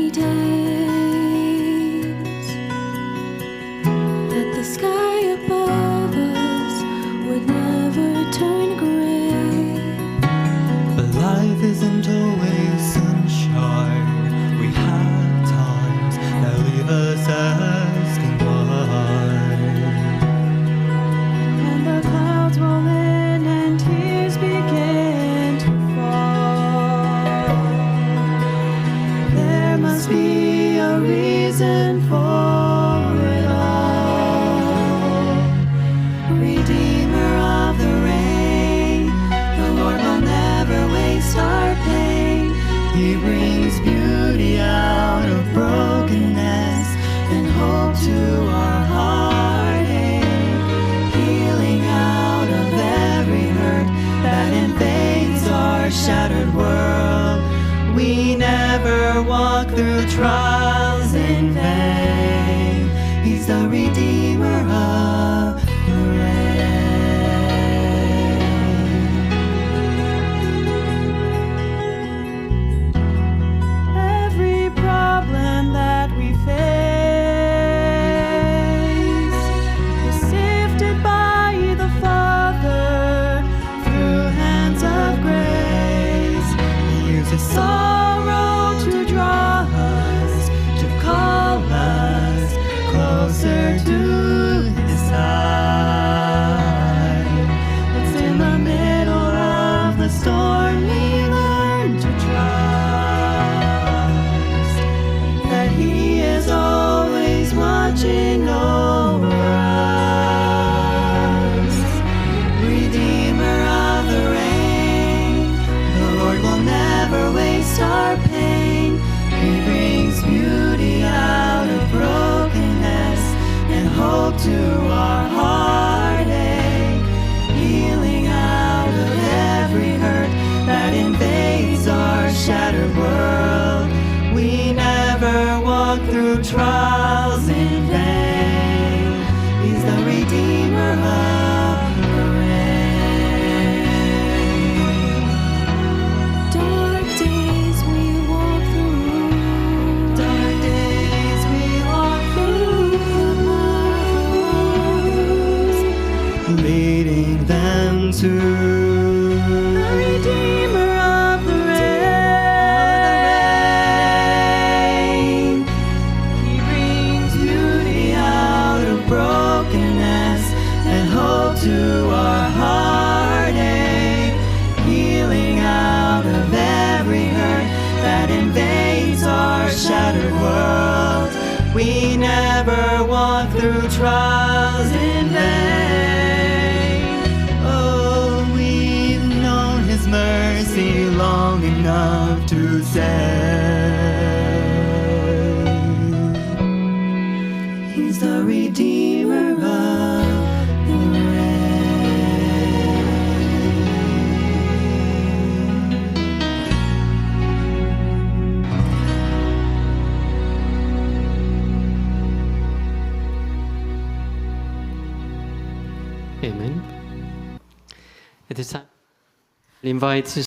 many days that the sky above us would never turn gray. But life isn't always sunshine. We have times that leave us asking why. And the clouds roll in and tears begin to fall. There must be a reason for it all. Redeemer of the rain, the Lord will never waste our pain. He brings beauty out of brokenness and hope to our heartache, healing out of every hurt that invades our shattered world. We never walk through trials in vain. He's the Redeemer of the rain. Every problem that we face is sifted by the Father through hands of grace. He uses sorrow to draw us, to call us closer to His side. It's in the middle of the storm we learn to trust that He is always watching over us. Redeemer of the rain, the Lord will never waste our pain. He brings beauty out of brokenness and hope to our heartache, healing out of every hurt that invades our shattered world. We never walk through trials in vain. He's the Redeemer of the rain. Dark days we walk through, Dark days we walk through, Leading them to the Redeemer of the rain. He brings beauty out of brokenness and hope to our heartache, healing out of every hurt that invades our shattered world. We never walk through trials in vain. Oh, we've known His mercy long enough to say He's the Redeemer of the rain. Amen. At this time, I invite